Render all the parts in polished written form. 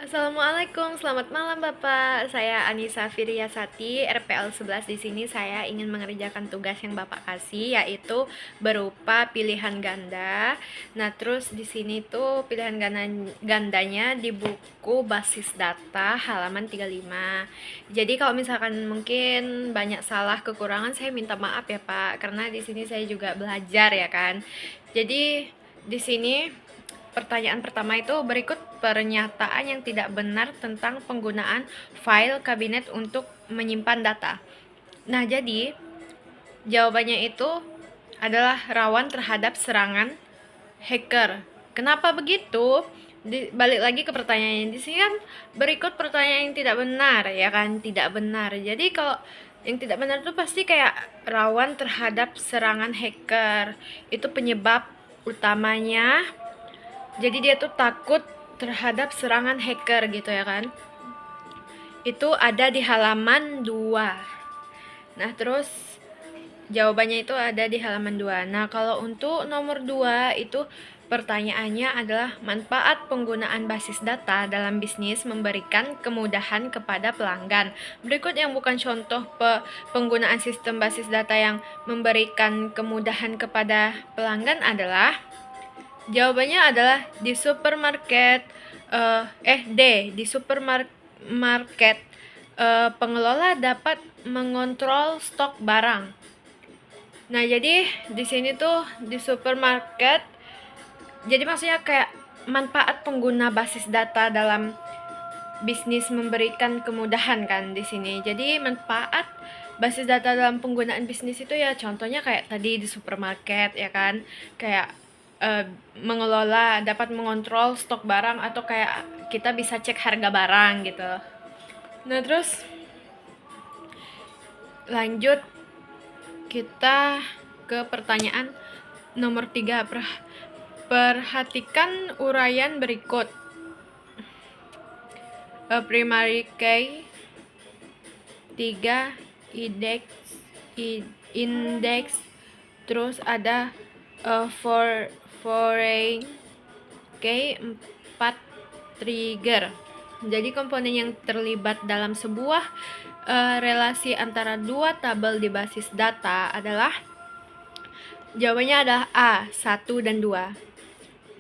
Assalamualaikum, selamat malam Bapak. Saya Anissa Firyasati, RPL 11. Di sini saya ingin mengerjakan tugas yang Bapak kasih, yaitu berupa pilihan ganda. Nah, terus di sini tuh pilihan gandanya di buku basis data halaman 35. Jadi kalau misalkan mungkin banyak salah kekurangan, saya minta maaf ya Pak, karena di sini saya juga belajar ya kan. Jadi di sini pertanyaan pertama itu berikut pernyataan yang tidak benar tentang penggunaan file kabinet untuk menyimpan data. Nah, jadi jawabannya itu adalah rawan terhadap serangan hacker. Kenapa begitu? Balik lagi ke pertanyaan di sini kan berikut pertanyaan yang tidak benar ya kan, tidak benar. Jadi kalau yang tidak benar itu pasti kayak rawan terhadap serangan hacker. Itu penyebab utamanya, jadi dia tuh takut terhadap serangan hacker gitu ya kan. Itu ada di halaman 2. Nah, terus jawabannya itu ada di halaman 2. Nah, kalau untuk nomor 2 itu pertanyaannya adalah manfaat penggunaan basis data dalam bisnis memberikan kemudahan kepada pelanggan. Berikut yang bukan contoh penggunaan sistem basis data yang memberikan kemudahan kepada pelanggan adalah, jawabannya adalah di supermarket. Di supermarket pengelola dapat mengontrol stok barang. Nah, jadi di sini tuh di supermarket, jadi maksudnya kayak manfaat pengguna basis data dalam bisnis memberikan kemudahan kan di sini. Jadi manfaat basis data dalam penggunaan bisnis itu ya contohnya kayak tadi di supermarket ya kan, kayak mengelola, dapat mengontrol stok barang, atau kayak kita bisa cek harga barang gitu. Nah, terus lanjut kita ke pertanyaan nomor 3. Perhatikan uraian berikut. Primary key 3, index, terus ada foreign key 4, trigger. Jadi komponen yang terlibat dalam sebuah relasi antara dua tabel di basis data adalah, jawabannya adalah A, 1 dan 2.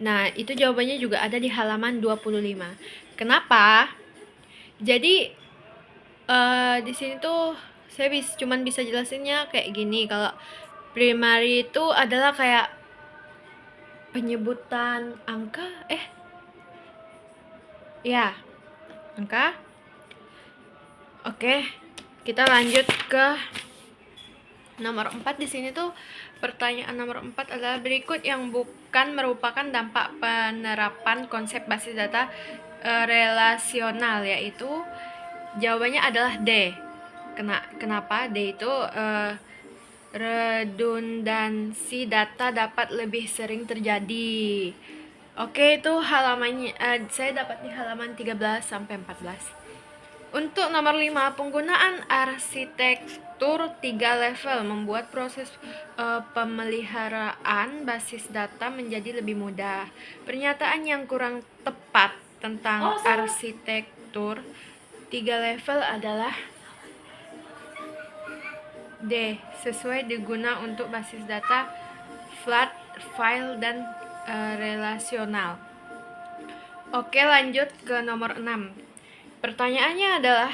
Nah, itu jawabannya juga ada di halaman 25. Kenapa? Jadi di sini tuh saya cuman bisa jelasinnya kayak gini. Kalau primary itu adalah kayak penyebutan angka, angka. Oke, kita lanjut ke nomor 4. Di sini tuh pertanyaan nomor 4 adalah berikut yang bukan merupakan dampak penerapan konsep basis data relasional, yaitu jawabannya adalah D. Kenapa? D itu redundansi data dapat lebih sering terjadi. Oke, itu halamannya saya dapat di halaman 13 sampai 14. Untuk nomor 5, penggunaan arsitektur 3 level membuat proses pemeliharaan basis data menjadi lebih mudah. Pernyataan yang kurang tepat tentang arsitektur 3 level adalah D. Sesuai diguna untuk basis data flat, file, dan relasional. Oke, lanjut ke nomor 6. Pertanyaannya adalah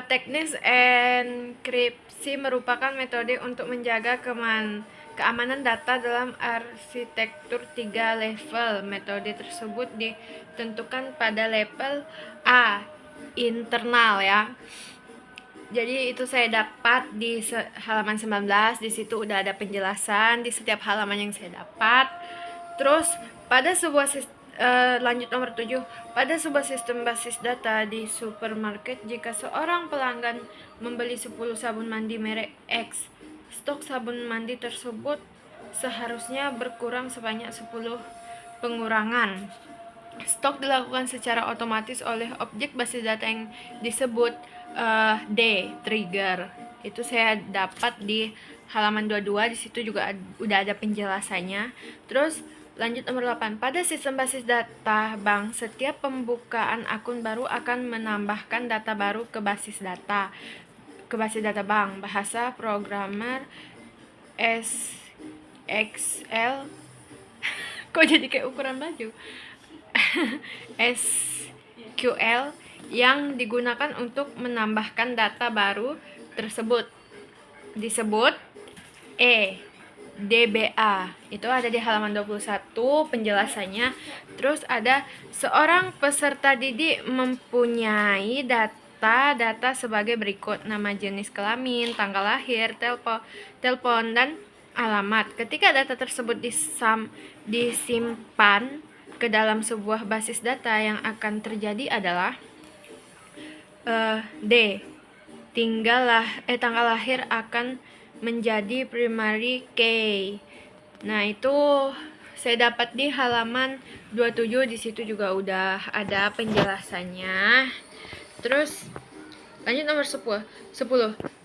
teknis enkripsi merupakan metode untuk menjaga keamanan data dalam arsitektur 3 level. Metode tersebut ditentukan pada level A, internal ya. Jadi itu saya dapat di halaman 19. Di situ udah ada penjelasan di setiap halaman yang saya dapat. Terus pada sebuah lanjut nomor 7. Pada sebuah sistem basis data di supermarket, jika seorang pelanggan membeli 10 sabun mandi merek X, stok sabun mandi tersebut seharusnya berkurang sebanyak 10 pengurangan. Stok dilakukan secara otomatis oleh objek basis data yang disebut D, trigger. Itu saya dapat di halaman 22. Di situ juga udah ada penjelasannya. Terus Lanjut nomor 8. Pada sistem basis data bank, setiap pembukaan akun baru akan menambahkan data baru ke basis data bank. Bahasa programmer SXL kok jadi kayak ukuran baju. SQL yang digunakan untuk menambahkan data baru tersebut disebut DBA. Itu ada di halaman 21 penjelasannya. Terus ada seorang peserta didik mempunyai data sebagai berikut: nama, jenis kelamin, tanggal lahir, telepon dan alamat. Ketika data tersebut disimpan ke dalam sebuah basis data, yang akan terjadi adalah D. Tanggal lahir akan menjadi primary key. Nah, itu saya dapat di halaman 27. Di situ juga udah ada penjelasannya. Terus lanjut nomor 10.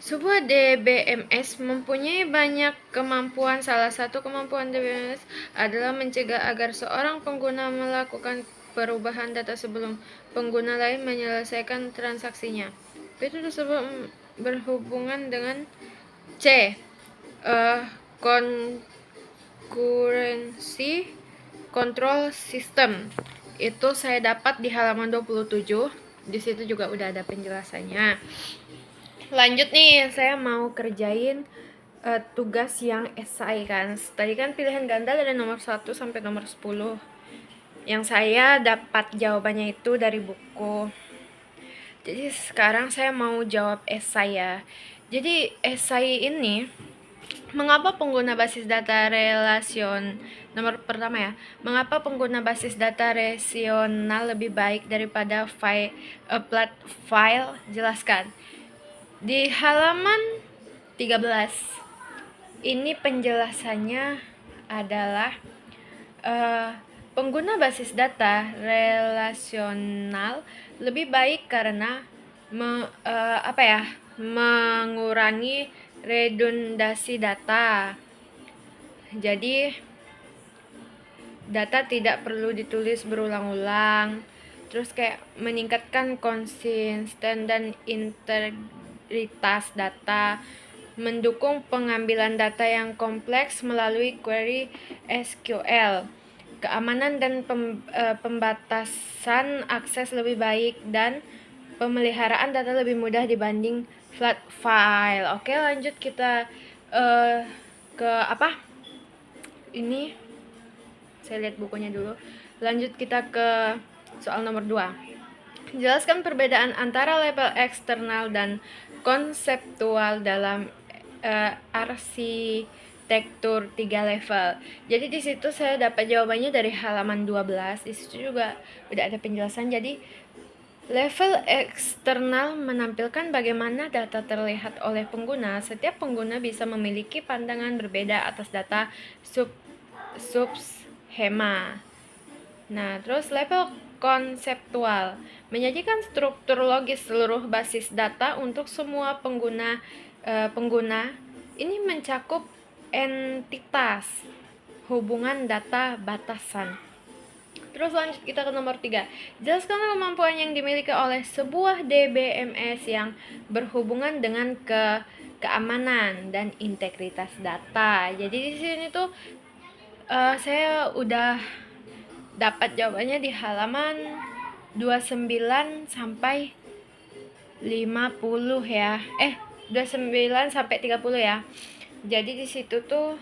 Sebuah DBMS mempunyai banyak kemampuan. Salah satu kemampuan DBMS adalah mencegah agar seorang pengguna melakukan perubahan data sebelum pengguna lain menyelesaikan transaksinya. Itu tersebut berhubungan dengan C. Concurrency Control System. Itu saya dapat di halaman 27. Di situ juga udah ada penjelasannya. Lanjut nih, saya mau kerjain tugas yang esai kan. Tadi kan pilihan ganda dari nomor 1 sampai nomor 10. Yang saya dapat jawabannya itu dari buku. Jadi sekarang saya mau jawab esai ya. Jadi esai ini, mengapa pengguna basis data nomor pertama ya, mengapa pengguna basis data relasional lebih baik daripada flat file? Jelaskan. Di halaman 13 ini penjelasannya adalah pengguna basis data relasional lebih baik karena mengurangi redundasi data. Jadi data tidak perlu ditulis berulang-ulang. Terus kayak meningkatkan konsisten dan integritas data, mendukung pengambilan data yang kompleks melalui query SQL, keamanan dan pembatasan akses lebih baik, dan pemeliharaan data lebih mudah dibanding flat file. Oke, lanjut kita ke apa? Ini saya lihat bukunya dulu. Lanjut kita ke soal nomor 2. Jelaskan perbedaan antara level eksternal dan konseptual dalam arsitektur 3 level. Jadi di situ saya dapat jawabannya dari halaman 12. Di situ juga udah ada penjelasan. Jadi level eksternal menampilkan bagaimana data terlihat oleh pengguna. Setiap pengguna bisa memiliki pandangan berbeda atas data subskema. Nah, terus level konseptual menyajikan struktur logis seluruh basis data untuk semua pengguna. Ini mencakup entitas, hubungan data, batasan. Terus lanjut kita ke nomor 3. Jelaskan kemampuan yang dimiliki oleh sebuah DBMS yang berhubungan dengan keamanan dan integritas data. Jadi di sini tuh saya udah dapat jawabannya di halaman 29 sampai 50 ya. 29 sampai 30 ya. Jadi di situ tuh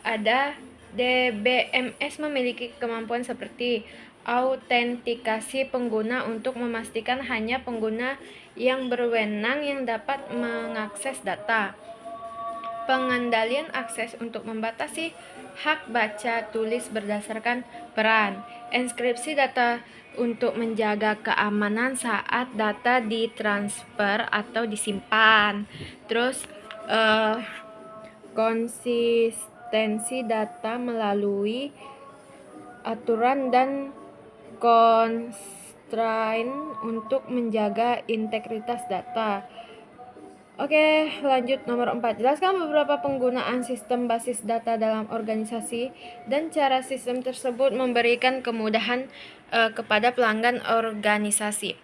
ada DBMS memiliki kemampuan seperti autentikasi pengguna untuk memastikan hanya pengguna yang berwenang yang dapat mengakses data. Pengendalian akses untuk membatasi hak baca tulis berdasarkan peran. Enkripsi data untuk menjaga keamanan saat data ditransfer atau disimpan. Terus konsistensi data melalui aturan dan constraint untuk menjaga integritas data. Oke, lanjut nomor 4. Jelaskan beberapa penggunaan sistem basis data dalam organisasi dan cara sistem tersebut memberikan kemudahan kepada pelanggan organisasi.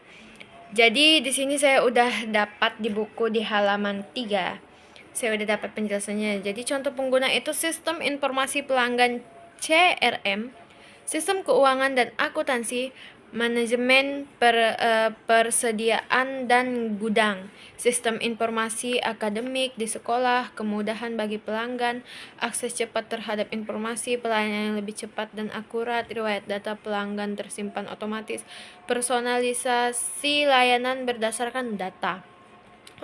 Jadi di sini saya udah dapat di buku di halaman 3. Saya udah dapat penjelasannya. Jadi contoh pengguna itu sistem informasi pelanggan CRM, sistem keuangan dan akuntansi, manajemen persediaan dan gudang, sistem informasi akademik di sekolah, kemudahan bagi pelanggan, akses cepat terhadap informasi, pelayanan yang lebih cepat dan akurat, riwayat data pelanggan tersimpan otomatis, personalisasi layanan berdasarkan data.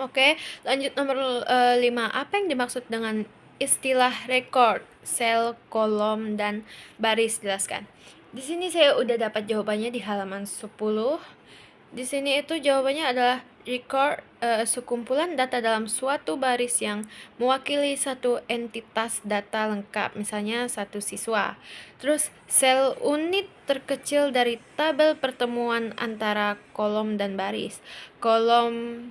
Oke, lanjut nomor 5. Apa yang dimaksud dengan istilah record, sel, kolom, dan baris? Jelaskan. Di sini saya udah dapat jawabannya di halaman 10. Di sini itu jawabannya adalah record, sekumpulan data dalam suatu baris yang mewakili satu entitas data lengkap, misalnya satu siswa. Terus sel, unit terkecil dari tabel pertemuan antara kolom dan baris. Kolom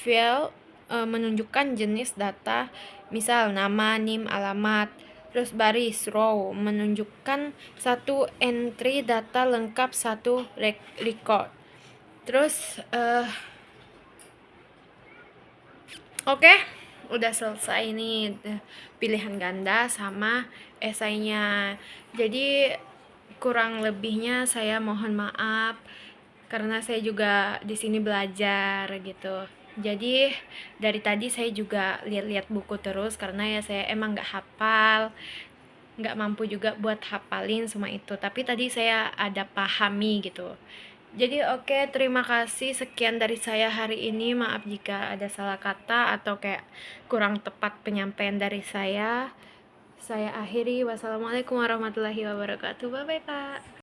file menunjukkan jenis data, misal nama, NIM, alamat. Terus baris row menunjukkan satu entry data lengkap satu record. Terus oke, udah selesai nih pilihan ganda sama esainya. Jadi kurang lebihnya saya mohon maaf karena saya juga di sini belajar gitu. Jadi dari tadi saya juga lihat-lihat buku terus karena ya saya emang nggak hafal, nggak mampu juga buat hafalin semua itu. Tapi tadi saya ada pahami gitu. Jadi oke, terima kasih, sekian dari saya hari ini. Maaf jika ada salah kata atau kayak kurang tepat penyampaian dari saya. Saya akhiri. Wassalamualaikum warahmatullahi wabarakatuh. Bye bye Pak.